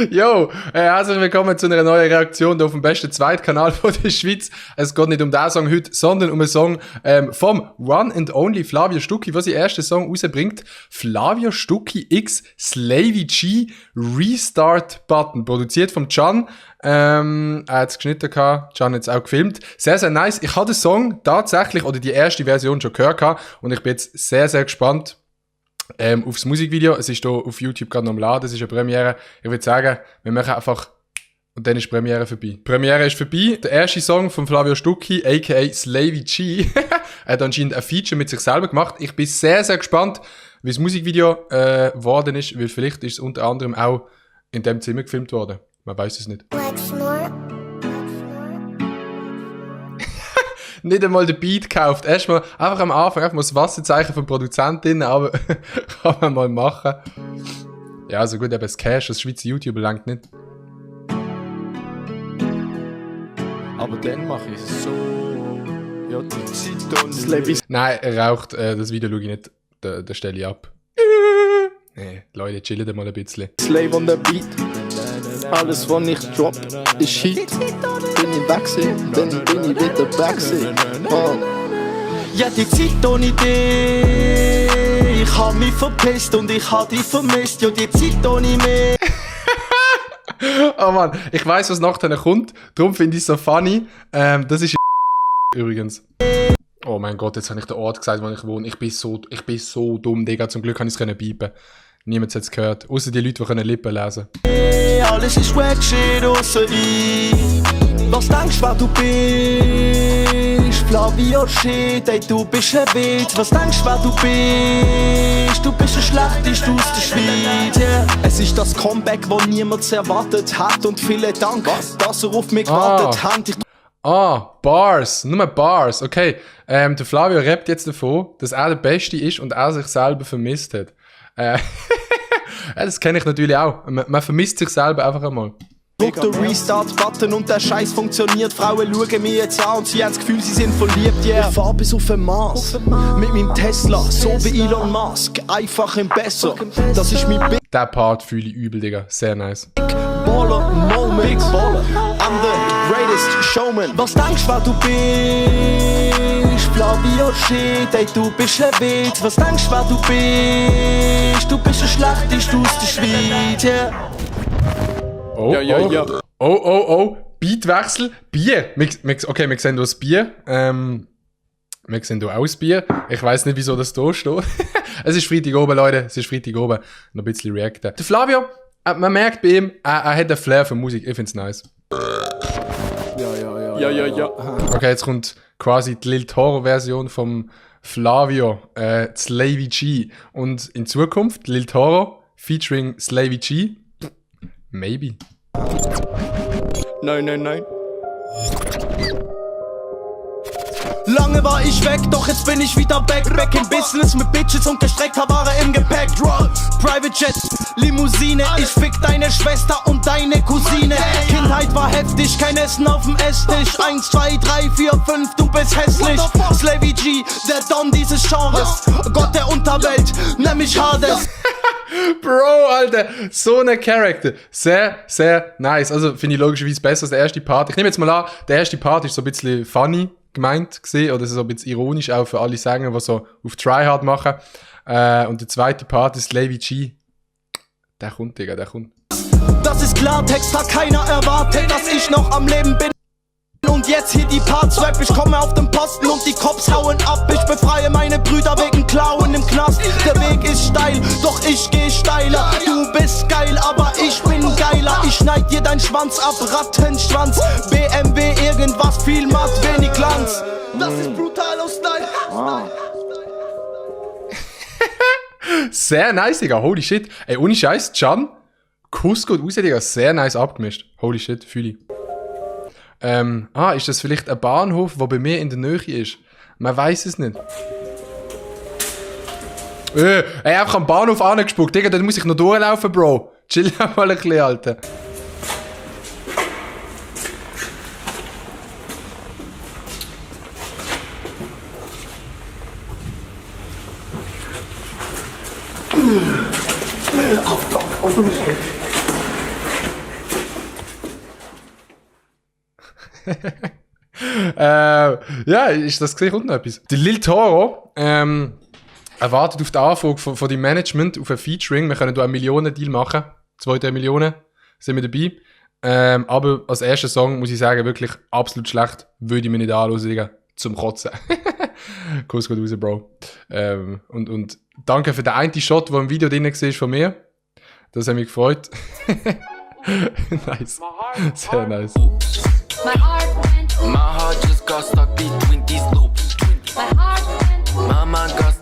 Jo, herzlich willkommen zu einer neuen Reaktion auf dem besten Zweitkanal von der Schweiz. Es geht nicht um diesen Song heute, sondern um einen Song vom One and Only Flavio Stucki, was sein ersten Song rausbringt. Flavio Stucki x Slavy G Restart Button, produziert vom Can. Er hat es geschnitten gehabt, Can hat es auch gefilmt. Sehr, sehr nice. Ich habe den Song tatsächlich, oder die erste Version schon gehört gehabt, und ich bin jetzt sehr, sehr gespannt aufs Musikvideo. Es ist hier auf YouTube gerade noch am Laden, es ist eine Premiere. Ich würde sagen, wir machen einfach, und dann ist die Premiere vorbei. Die Premiere ist vorbei. Der erste Song von Flavio Stucki, a.k.a. Slavy G, hat anscheinend ein Feature mit sich selber gemacht. Ich bin sehr, sehr gespannt, wie das Musikvideo geworden ist, weil vielleicht ist es unter anderem auch in dem Zimmer gefilmt worden. Man weiß es nicht. Nicht einmal den Beat gekauft. Erstmal einfach am Anfang einfach mal das Wasserzeichen vom Produzentin, aber kann man mal machen. Ja, also gut, aber das Cash, das Schweizer YouTuber langt nicht. Aber dann mache ich es so. Ja, die Zeit und Nein, er raucht, das Video schaue ich nicht. Da stelle ich ab. Nee, Leute, chillen mal ein bisschen. Slave on the beat. Alles, was ich drop, ist Heat. Bin ich wechseln, dann bin ich wieder wechseln. Oh. Ja, die Zeit ohne dich. Ich hab mich verpisst und ich hab dich vermisst. Ja, die Zeit ohne mich. Oh Mann, ich weiss, was nachher kommt. Darum finde ich es so funny. Das ist übrigens. Oh mein Gott, jetzt habe ich den Ort gesagt, wo ich wohne. Ich bin so dumm, Digga. Zum Glück kann ich es piepen. Niemand hat es gehört. Außer die Leute, die Lippen lesen können. Alles ist weg, shit, ausser ich. Was denkst du, wer du bist? Flavio shit, ey, du bist ein Witz. Was denkst du, wer du bist? Du bist ein Schlechteste aus der Schweiz, yeah. Es ist das Comeback, das niemand erwartet hat. Und vielen Dank, dass ihr auf mich gewartet habt. Bars. Nur Bars. Okay. Der Flavio rappt jetzt davon, dass er der Beste ist und er sich selber vermisst hat. Ja, das kenne ich natürlich auch. Man vermisst sich selber einfach einmal. Drück den Restart-Button und der Scheiß funktioniert. Frauen schauen mich jetzt an und sie haben das Gefühl, sie sind verliebt, yeah. Ich fahr bis auf den Mars mit meinem Tesla, so wie Elon Musk. Einfach im Besser, das ist mein Big Der Part fühle ich übel, Digga. Sehr nice. Baller Moment. Big Baller. I'm the greatest showman. Was denkst du, wer du bist? Flavio shit, ey, du bist ein Witz. Was denkst du, wer du bist? Du bist ein Schlechteste aus der Schweiz, yeah. Oh, ja. Oh. Beatwechsel. Bier. Okay, wir sehen hier das Bier. Wir sehen hier auch das Bier. Ich weiss nicht, wieso das hier steht. Es ist Freitag oben, Leute. Es ist Freitag oben. Noch ein bisschen reacten. Der Flavio, man merkt bei ihm, er hat einen Flair für Musik. Ich find's nice. Ja. Okay, jetzt kommt quasi die Lil Toro-Version vom Flavio, Slavy G. Und in Zukunft Lil Toro featuring Slavy G. Maybe. Nein. Lange war ich weg, doch jetzt bin ich wieder back im Business mit Bitches und gestreckter Ware im Gepäck. Private Jet, Limousine, ich fick deine Schwester und deine Cousine. Kindheit war heftig, kein Essen auf dem Esstisch. 1, 2, 3, 4, 5, du bist hässlich. Slavy G, der Don dieses Genres. Gott der Unterwelt, nenn mich Hades. Bro, Alter, so ein Charakter. Sehr, sehr nice. Also finde ich logischerweise besser als der erste Part. Ich nehme jetzt mal an, der erste Part ist so ein bisschen funny gemeint gesehen oder so ein bisschen ironisch auch für alle Sänger, die so auf Tryhard machen. Und der zweite Part ist Slavy G. Der kommt, Digga, der kommt. Das ist Klartext, hat keiner erwartet, dass ich noch am Leben bin. Und jetzt hier die Parts Rap, ich komme auf den Posten und die Cops hauen ab. Ich befreie meine Brüder wegen Klauen im Knast. Der Weg ist steil, doch ich geh steiler. Du bist geil, aber ich bin geiler. Ich schneid dir deinen Schwanz ab, Rattenschwanz. BMW irgendwas, viel matt, wenig Glanz. Das ist brutal aus Style. Sehr nice, Digga, holy shit. Ey, ohne Scheiß, Can, Kuss geht raus, Digga, sehr nice abgemischt. Holy shit, fühle ich. Ist das vielleicht ein Bahnhof, der bei mir in der Nähe ist? Man weiß es nicht. Einfach am Bahnhof angespuckt. Digga, dann muss ich noch durchlaufen, Bro. Chill mal ein bisschen, Alter. Ja, ist das gesehen? Kommt noch etwas. Der Lil Toro erwartet auf die Anfrage von dem Management auf ein Featuring. Wir können hier einen Millionen-Deal machen. 2-3 Millionen sind wir dabei. Aber als erster Song muss ich sagen, wirklich absolut schlecht. Würde ich mir nicht anhören, zum Kotzen. Kuss geht raus, Bro. Und danke für den einen Shot, der im Video drin war von mir. Das hat mich gefreut. Nice. Sehr nice. My heart just got stuck between these loops. My heart went. My mind got